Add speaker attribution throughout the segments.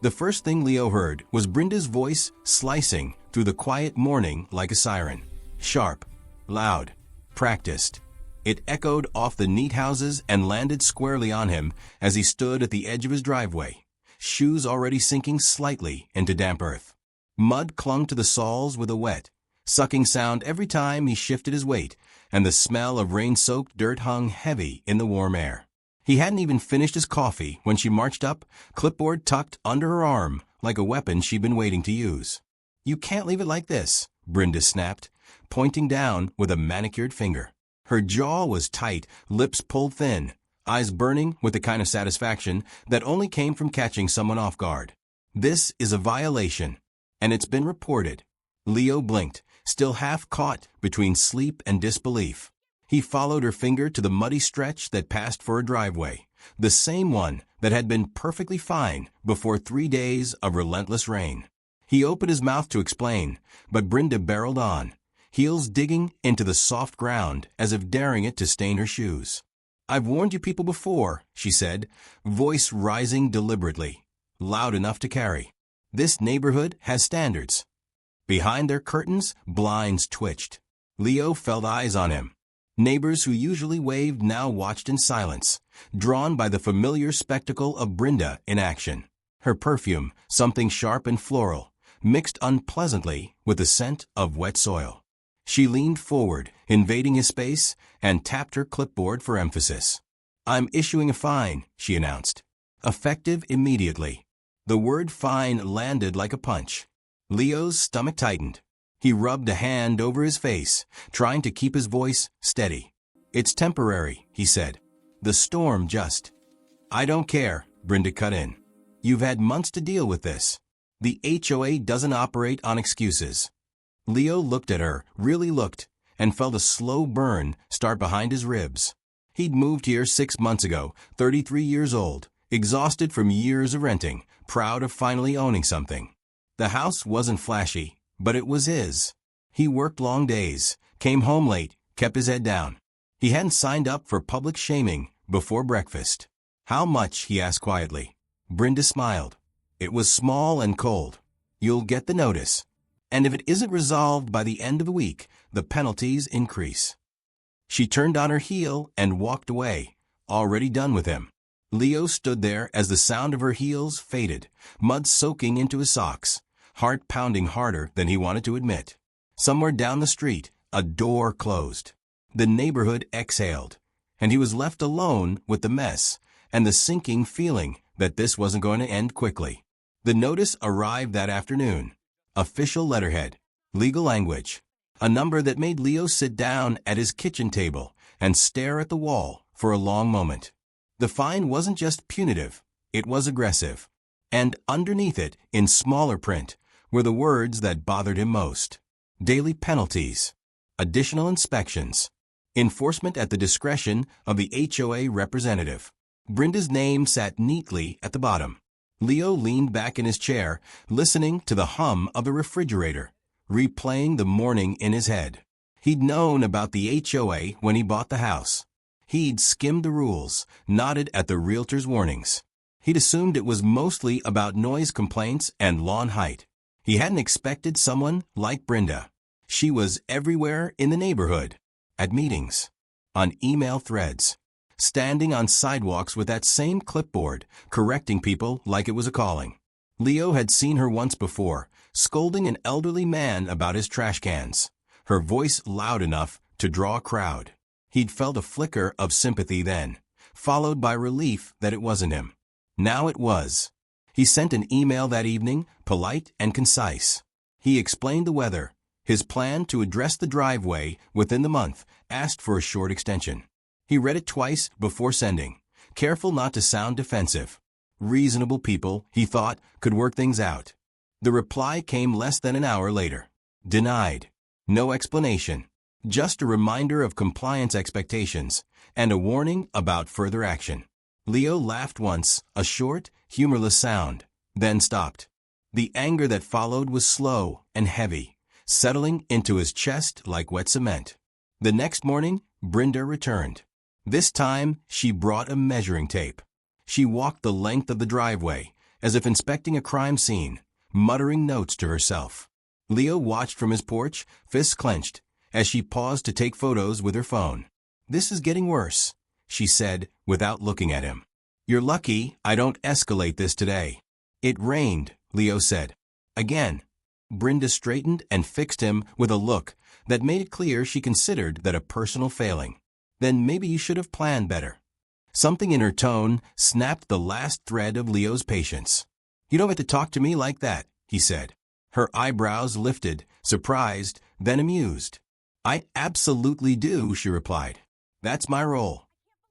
Speaker 1: The first thing Leo heard was Brenda's voice slicing through the quiet morning like a siren. Sharp, loud, practiced. It echoed off the neat houses and landed squarely on him as he stood at the edge of his driveway, shoes already sinking slightly into damp earth. Mud clung to the soles with a wet, sucking sound every time he shifted his weight, and the smell of rain-soaked dirt hung heavy in the warm air. He hadn't even finished his coffee when she marched up, clipboard tucked under her arm like a weapon she'd been waiting to use. "You can't leave it like this," Brenda snapped, pointing down with a manicured finger. Her jaw was tight, lips pulled thin, eyes burning with the kind of satisfaction that only came from catching someone off guard. "This is a violation, and it's been reported." Leo blinked, still half caught between sleep and disbelief. He followed her finger to the muddy stretch that passed for a driveway, the same one that had been perfectly fine before 3 days of relentless rain. He opened his mouth to explain, but Brenda barreled on, heels digging into the soft ground as if daring it to stain her shoes. "I've warned you people before," she said, voice rising deliberately, loud enough to carry. "This neighborhood has standards." Behind their curtains, blinds twitched. Leo felt eyes on him. Neighbors who usually waved now watched in silence, drawn by the familiar spectacle of Brenda in action. Her perfume, something sharp and floral, mixed unpleasantly with the scent of wet soil. She leaned forward, invading his space, and tapped her clipboard for emphasis. "I'm issuing a fine," she announced. "Effective immediately." The word fine landed like a punch. Leo's stomach tightened. He rubbed a hand over his face, trying to keep his voice steady. "It's temporary," he said. "The storm just—" "I don't care," Brenda cut in. "You've had months to deal with this. The HOA doesn't operate on excuses." Leo looked at her, really looked, and felt a slow burn start behind his ribs. He'd moved here 6 months ago, 33 years old, exhausted from years of renting, proud of finally owning something. The house wasn't flashy, but it was his. He worked long days, came home late, kept his head down. He hadn't signed up for public shaming before breakfast. "How much?" he asked quietly. Brenda smiled. It was small and cold. "You'll get the notice. And if it isn't resolved by the end of the week, the penalties increase." She turned on her heel and walked away, already done with him. Leo stood there as the sound of her heels faded, mud soaking into his socks, heart pounding harder than he wanted to admit. Somewhere down the street, a door closed. The neighborhood exhaled, and he was left alone with the mess and the sinking feeling that this wasn't going to end quickly. The notice arrived that afternoon. Official letterhead, legal language, a number that made Leo sit down at his kitchen table and stare at the wall for a long moment. The fine wasn't just punitive, it was aggressive. And underneath it, in smaller print, were the words that bothered him most. Daily penalties, additional inspections, enforcement at the discretion of the HOA representative. Brenda's name sat neatly at the bottom. Leo leaned back in his chair, listening to the hum of the refrigerator, replaying the morning in his head. He'd known about the HOA when he bought the house. He'd skimmed the rules, nodded at the realtor's warnings. He'd assumed it was mostly about noise complaints and lawn height. He hadn't expected someone like Brenda. She was everywhere in the neighborhood, at meetings, on email threads, standing on sidewalks with that same clipboard, correcting people like it was a calling. Leo had seen her once before, scolding an elderly man about his trash cans, her voice loud enough to draw a crowd. He'd felt a flicker of sympathy then, followed by relief that it wasn't him. Now it was. He sent an email that evening, polite and concise. He explained the weather, his plan to address the driveway within the month, asked for a short extension. He read it twice before sending, careful not to sound defensive. Reasonable people, he thought, could work things out. The reply came less than an hour later. Denied. No explanation. Just a reminder of compliance expectations and a warning about further action. Leo laughed once, a short, humorless sound, then stopped. The anger that followed was slow and heavy, settling into his chest like wet cement. The next morning, Brenda returned. This time, she brought a measuring tape. She walked the length of the driveway, as if inspecting a crime scene, muttering notes to herself. Leo watched from his porch, fists clenched, as she paused to take photos with her phone. "This is getting worse," she said without looking at him. "You're lucky I don't escalate this today." "It rained," Leo said. "Again." Brenda straightened and fixed him with a look that made it clear she considered that a personal failing. "Then maybe you should have planned better." Something in her tone snapped the last thread of Leo's patience. "You don't have to talk to me like that," he said. Her eyebrows lifted, surprised, then amused. "I absolutely do," she replied. "That's my role."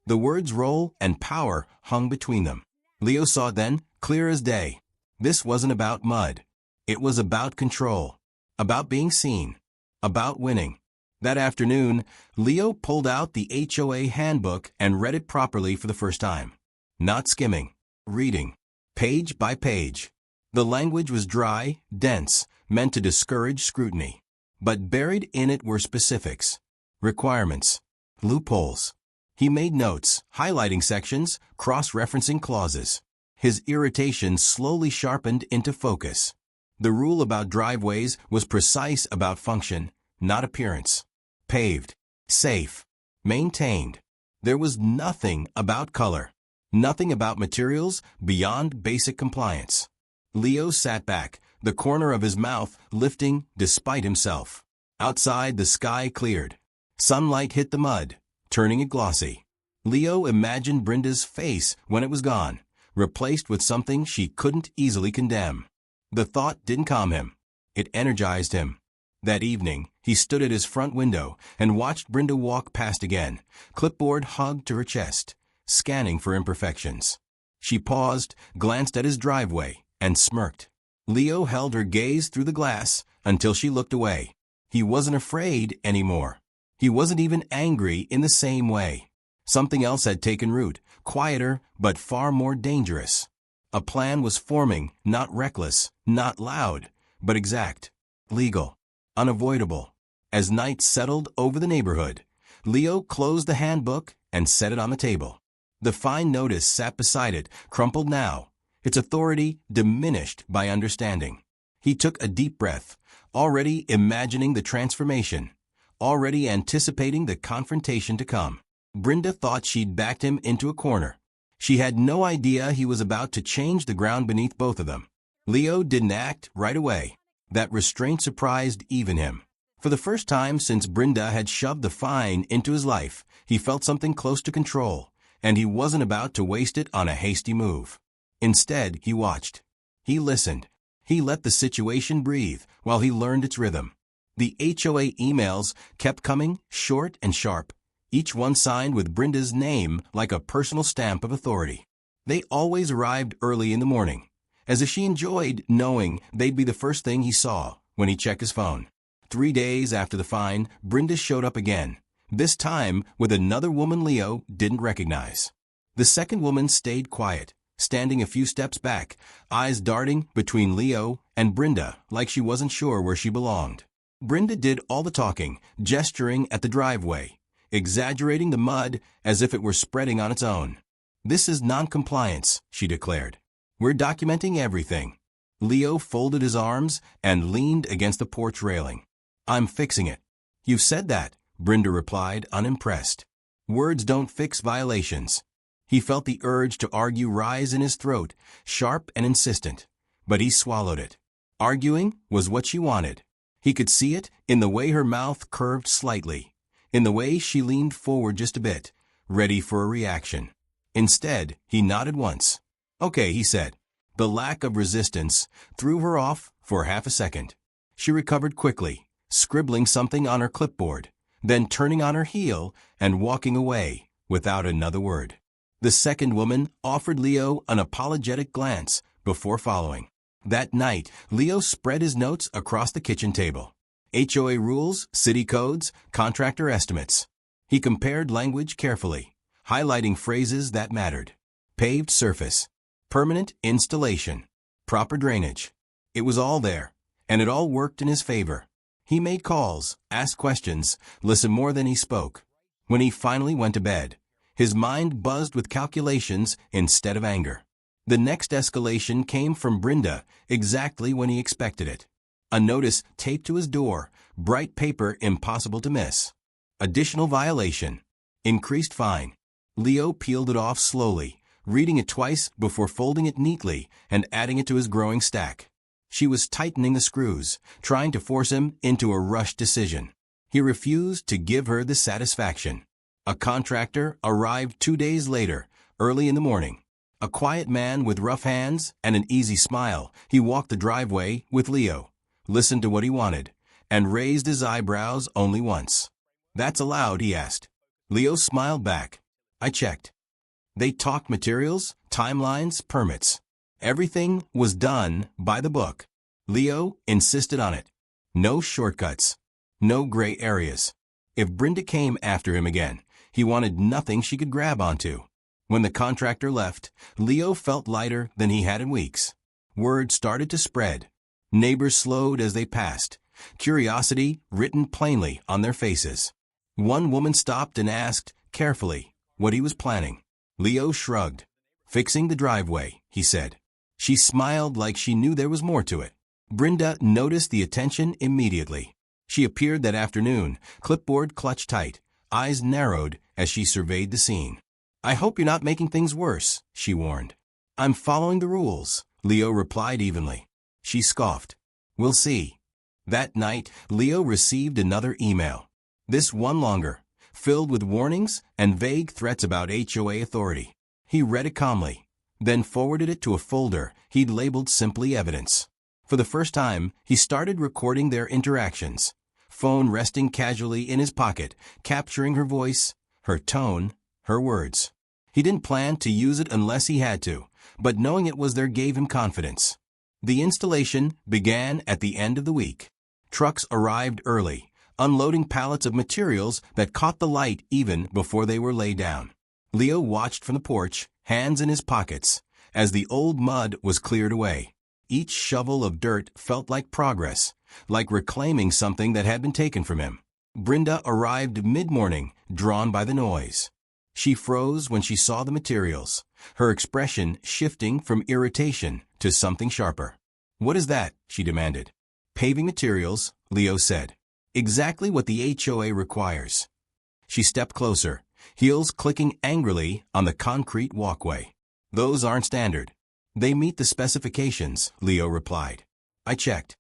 Speaker 1: The words role and power hung between them. Leo saw it then, clear as day. This wasn't about mud. It was about control, about being seen, about winning. That afternoon, Leo pulled out the HOA handbook and read it properly for the first time. Not skimming, reading, page by page. The language was dry, dense, meant to discourage scrutiny. But buried in it were specifics, requirements, loopholes. He made notes, highlighting sections, cross-referencing clauses. His irritation slowly sharpened into focus. The rule about driveways was precise about function, not appearance. Paved, safe, maintained. There was nothing about color, nothing about materials beyond basic compliance. Leo sat back, the corner of his mouth lifting despite himself. Outside, the sky cleared. Sunlight hit the mud, turning it glossy. Leo imagined Brenda's face when it was gone, replaced with something she couldn't easily condemn. The thought didn't calm him. It energized him. That evening, he stood at his front window and watched Brenda walk past again, clipboard hugged to her chest, scanning for imperfections. She paused, glanced at his driveway, and smirked. Leo held her gaze through the glass until she looked away. He wasn't afraid anymore. He wasn't even angry in the same way. Something else had taken root, quieter but far more dangerous. A plan was forming, not reckless, not loud, but exact, legal, unavoidable. As night settled over the neighborhood, Leo closed the handbook and set it on the table. The fine notice sat beside it, crumpled now, its authority diminished by understanding. He took a deep breath, already imagining the transformation, already anticipating the confrontation to come. Brenda thought she'd backed him into a corner. She had no idea he was about to change the ground beneath both of them. Leo didn't act right away. That restraint surprised even him. For the first time since Brenda had shoved the fine into his life, he felt something close to control, and he wasn't about to waste it on a hasty move. Instead, he watched. He listened. He let the situation breathe while he learned its rhythm. The HOA emails kept coming, short and sharp, each one signed with Brenda's name like a personal stamp of authority. They always arrived early in the morning, as if she enjoyed knowing they'd be the first thing he saw when he checked his phone. 3 days after the fine, Brenda showed up again, this time with another woman Leo didn't recognize. The second woman stayed quiet, standing a few steps back, eyes darting between Leo and Brenda like she wasn't sure where she belonged. Brenda did all the talking, gesturing at the driveway, exaggerating the mud as if it were spreading on its own. "This is non-compliance," she declared. "We're documenting everything." Leo folded his arms and leaned against the porch railing. "I'm fixing it." "You've said that," Brenda replied, unimpressed. "Words don't fix violations." He felt the urge to argue rise in his throat, sharp and insistent, but he swallowed it. Arguing was what she wanted. He could see it in the way her mouth curved slightly, in the way she leaned forward just a bit, ready for a reaction. Instead, he nodded once. "Okay," he said. The lack of resistance threw her off for half a second. She recovered quickly, scribbling something on her clipboard, then turning on her heel and walking away without another word. The second woman offered Leo an apologetic glance before following. That night, Leo spread his notes across the kitchen table. HOA rules, city codes, contractor estimates. He compared language carefully, highlighting phrases that mattered. Paved surface, permanent installation, proper drainage. It was all there, and it all worked in his favor. He made calls, asked questions, listened more than he spoke. When he finally went to bed, his mind buzzed with calculations instead of anger. The next escalation came from Brenda exactly when he expected it. A notice taped to his door, bright paper impossible to miss. Additional violation. Increased fine. Leo peeled it off slowly, reading it twice before folding it neatly and adding it to his growing stack. She was tightening the screws, trying to force him into a rushed decision. He refused to give her the satisfaction. A contractor arrived 2 days later, early in the morning. A quiet man with rough hands and an easy smile, he walked the driveway with Leo, listened to what he wanted, and raised his eyebrows only once. "That's allowed?" he asked. Leo smiled back. "I checked." They talked materials, timelines, permits. Everything was done by the book. Leo insisted on it. No shortcuts. No gray areas. If Brenda came after him again, he wanted nothing she could grab onto. When the contractor left, Leo felt lighter than he had in weeks. Word started to spread. Neighbors slowed as they passed, curiosity written plainly on their faces. One woman stopped and asked, carefully, what he was planning. Leo shrugged. "Fixing the driveway," he said. She smiled like she knew there was more to it. Brenda noticed the attention immediately. She appeared that afternoon, clipboard clutched tight, eyes narrowed as she surveyed the scene. "I hope you're not making things worse," she warned. "I'm following the rules," Leo replied evenly. She scoffed. "We'll see." That night, Leo received another email. This one longer, filled with warnings and vague threats about HOA authority. He read it calmly, then forwarded it to a folder he'd labeled simply evidence. For the first time, he started recording their interactions, phone resting casually in his pocket, capturing her voice, her tone, her words. He didn't plan to use it unless he had to, but knowing it was there gave him confidence. The installation began at the end of the week. Trucks arrived early, unloading pallets of materials that caught the light even before they were laid down. Leo watched from the porch, hands in his pockets, as the old mud was cleared away. Each shovel of dirt felt like progress, like reclaiming something that had been taken from him. Brenda arrived mid-morning, drawn by the noise. She froze when she saw the materials, her expression shifting from irritation to something sharper. "What is that?" she demanded. "Paving materials," Leo said. "Exactly what the HOA requires." She stepped closer, heels clicking angrily on the concrete walkway. "Those aren't standard." "They meet the specifications," Leo replied. "I checked."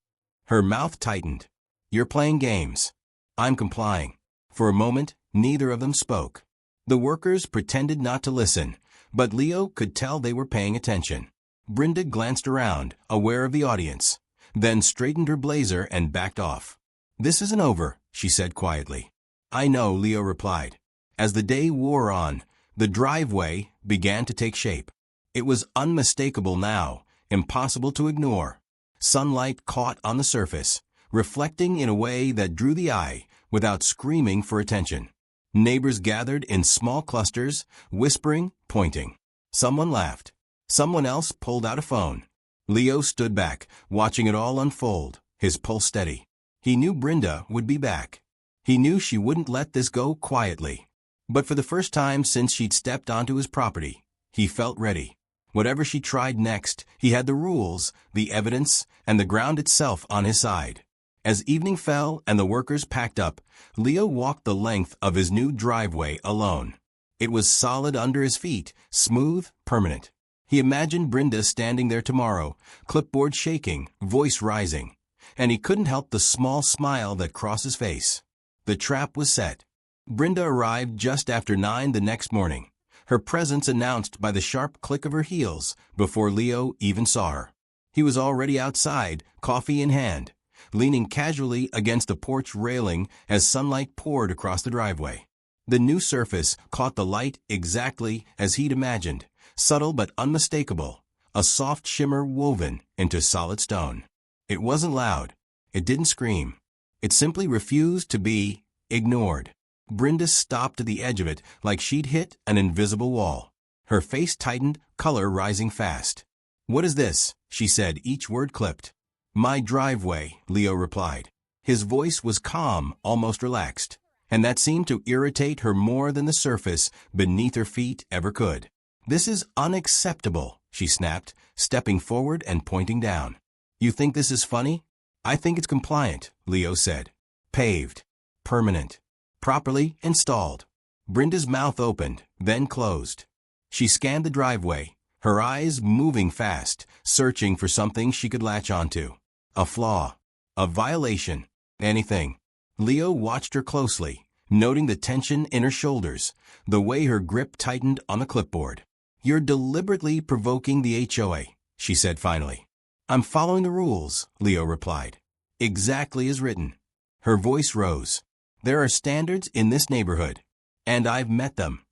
Speaker 1: Her mouth tightened. "You're playing games." "I'm complying." For a moment, neither of them spoke. The workers pretended not to listen, but Leo could tell they were paying attention. Brenda glanced around, aware of the audience, then straightened her blazer and backed off. "This isn't over," she said quietly. "I know," Leo replied. As the day wore on, the driveway began to take shape. It was unmistakable now, impossible to ignore. Sunlight caught on the surface, reflecting in a way that drew the eye without screaming for attention. Neighbors gathered in small clusters, whispering, pointing. Someone laughed. Someone else pulled out a phone. Leo stood back, watching it all unfold, his pulse steady. He knew Brenda would be back. He knew she wouldn't let this go quietly. But for the first time since she'd stepped onto his property, he felt ready. Whatever she tried next, he had the rules, the evidence, and the ground itself on his side. As evening fell and the workers packed up, Leo walked the length of his new driveway alone. It was solid under his feet, smooth, permanent. He imagined Brenda standing there tomorrow, clipboard shaking, voice rising, and he couldn't help the small smile that crossed his face. The trap was set. Brenda arrived just after 9 the next morning, her presence announced by the sharp click of her heels before Leo even saw her. He was already outside, coffee in hand, leaning casually against the porch railing as sunlight poured across the driveway. The new surface caught the light exactly as he'd imagined, subtle but unmistakable, a soft shimmer woven into solid stone. It wasn't loud. It didn't scream. It simply refused to be ignored. Brenda stopped at the edge of it like she'd hit an invisible wall. Her face tightened, color rising fast. "What is this?" she said, each word clipped. "My driveway," Leo replied. His voice was calm, almost relaxed, and that seemed to irritate her more than the surface beneath her feet ever could. "This is unacceptable," she snapped, stepping forward and pointing down. You think this is funny? I think it's compliant, Leo said. Paved. Permanent. Properly installed. Brenda's mouth opened, then closed. She scanned the driveway, her eyes moving fast, searching for something she could latch onto. A flaw. A violation. Anything. Leo watched her closely, noting the tension in her shoulders, the way her grip tightened on the clipboard. You're deliberately provoking the HOA, she said finally. I'm following the rules, Leo replied. Exactly as written. Her voice rose. There are standards in this neighborhood, and I've met them.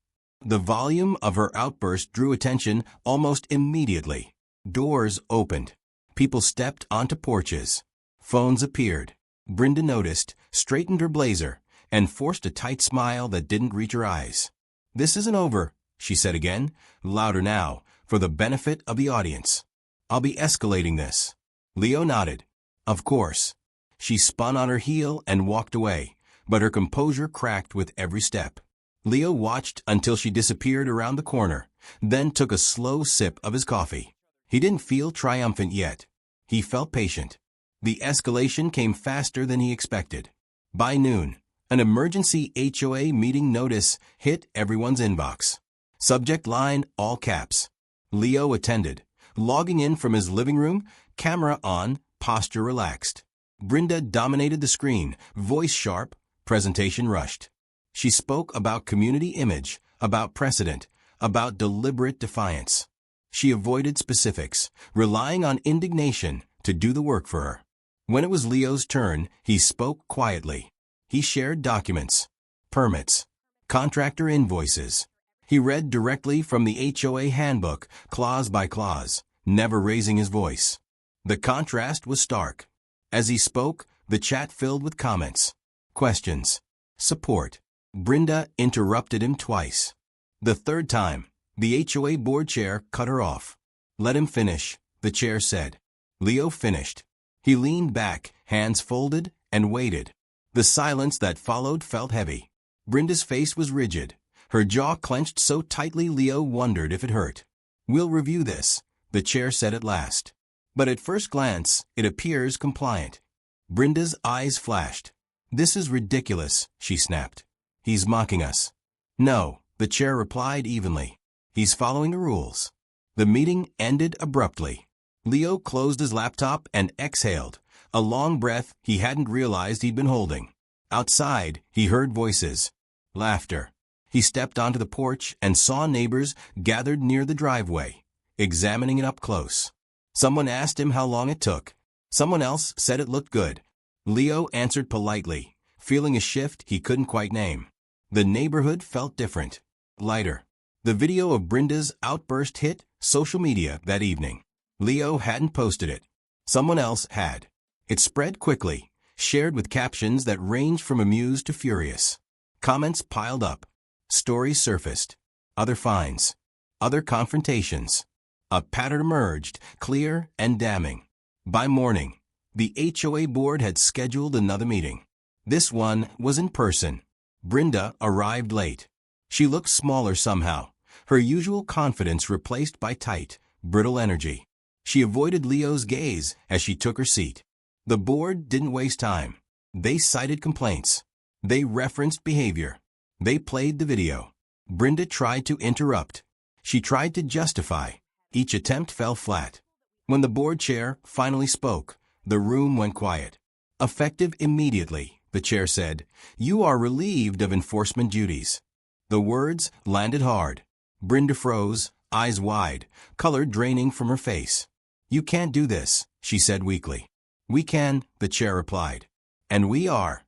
Speaker 1: The volume of her outburst drew attention almost immediately. Doors opened. People stepped onto porches. Phones appeared. Brenda noticed, straightened her blazer, and forced a tight smile that didn't reach her eyes. This isn't over, she said again, louder now, for the benefit of the audience. I'll be escalating this. Leo nodded. Of course. She spun on her heel and walked away, but her composure cracked with every step. Leo watched until she disappeared around the corner, then took a slow sip of his coffee. He didn't feel triumphant yet. He felt patient. The escalation came faster than he expected. By noon, an emergency HOA meeting notice hit everyone's inbox. Subject line, all caps. Leo attended, logging in from his living room, camera on, posture relaxed. Brenda dominated the screen, voice sharp, presentation rushed. She spoke about community image, about precedent, about deliberate defiance. She avoided specifics, relying on indignation to do the work for her. When it was Leo's turn, he spoke quietly. He shared documents, permits, contractor invoices. He read directly from the HOA handbook, clause by clause, never raising his voice. The contrast was stark. As he spoke, the chat filled with comments, questions, support. Brenda interrupted him twice. The third time, the HOA board chair cut her off. Let him finish, the chair said. Leo finished. He leaned back, hands folded, and waited. The silence that followed felt heavy. Brenda's face was rigid, her jaw clenched so tightly Leo wondered if it hurt. We'll review this, the chair said at last. But at first glance, it appears compliant. Brenda's eyes flashed. This is ridiculous, she snapped. He's mocking us. No, the chair replied evenly. He's following the rules. The meeting ended abruptly. Leo closed his laptop and exhaled, a long breath he hadn't realized he'd been holding. Outside, he heard voices. Laughter. He stepped onto the porch and saw neighbors gathered near the driveway, examining it up close. Someone asked him how long it took. Someone else said it looked good. Leo answered politely, feeling a shift he couldn't quite name. The neighborhood felt different, lighter. The video of Brenda's outburst hit social media that evening. Leo hadn't posted it. Someone else had. It spread quickly, shared with captions that ranged from amused to furious. Comments piled up. Stories surfaced. Other finds. Other confrontations. A pattern emerged, clear and damning. By morning, the HOA board had scheduled another meeting. This one was in person. Brenda arrived late. She looked smaller somehow, her usual confidence replaced by tight, brittle energy. She avoided Leo's gaze as she took her seat. The board didn't waste time. They cited complaints. They referenced behavior. They played the video. Brenda tried to interrupt. She tried to justify. Each attempt fell flat. When the board chair finally spoke, the room went quiet. Effective immediately, the chair said, you are relieved of enforcement duties. The words landed hard. Brenda froze, eyes wide, color draining from her face. You can't do this, she said weakly. We can, the chair replied. And we are.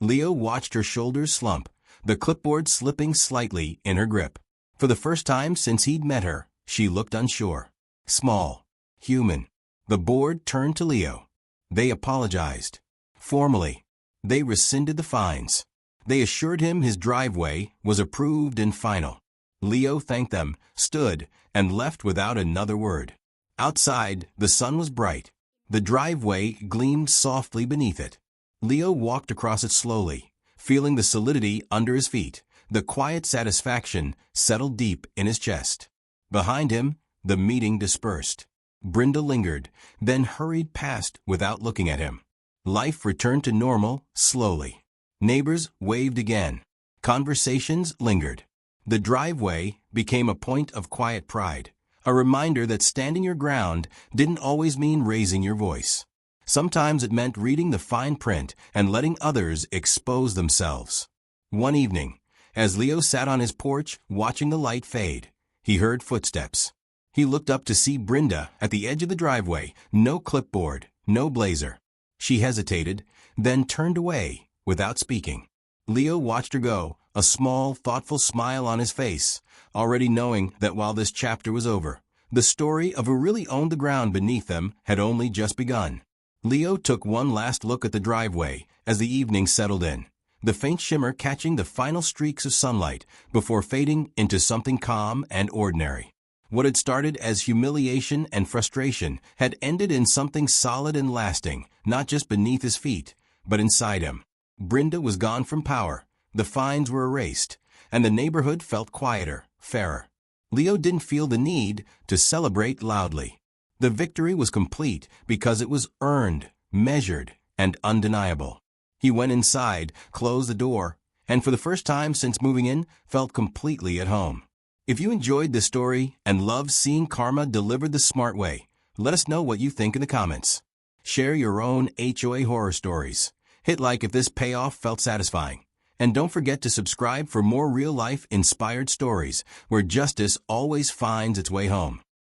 Speaker 1: Leo watched her shoulders slump, the clipboard slipping slightly in her grip. For the first time since he'd met her, she looked unsure. Small. Human. The board turned to Leo. They apologized. Formally. They rescinded the fines. They assured him his driveway was approved and final. Leo thanked them, stood, and left without another word. Outside, the sun was bright. The driveway gleamed softly beneath it. Leo walked across it slowly, feeling the solidity under his feet. The quiet satisfaction settled deep in his chest. Behind him, The meeting dispersed. Brenda lingered, then hurried past without looking at him. Life returned to normal, slowly. Neighbors waved again. Conversations lingered. The driveway became a point of quiet pride, a reminder that standing your ground didn't always mean raising your voice. Sometimes it meant reading the fine print and letting others expose themselves. One evening, as Leo sat on his porch watching the light fade, he heard footsteps. He looked up to see Brenda at the edge of the driveway, no clipboard, no blazer. She hesitated, then turned away without speaking. Leo watched her go, a small, thoughtful smile on his face, already knowing that while this chapter was over, the story of who really owned the ground beneath them had only just begun. Leo took one last look at the driveway as the evening settled in, the faint shimmer catching the final streaks of sunlight before fading into something calm and ordinary. What had started as humiliation and frustration had ended in something solid and lasting, not just beneath his feet, but inside him. Brenda was gone from power, the fines were erased, and the neighborhood felt quieter, fairer. Leo didn't feel the need to celebrate loudly. The victory was complete because it was earned, measured, and undeniable. He went inside, closed the door, and for the first time since moving in, felt completely at home. If you enjoyed this story and loved seeing karma delivered the smart way, let us know what you think in the comments. Share your own HOA horror stories. Hit like if this payoff felt satisfying. And don't forget to subscribe for more real-life inspired stories where justice always finds its way home.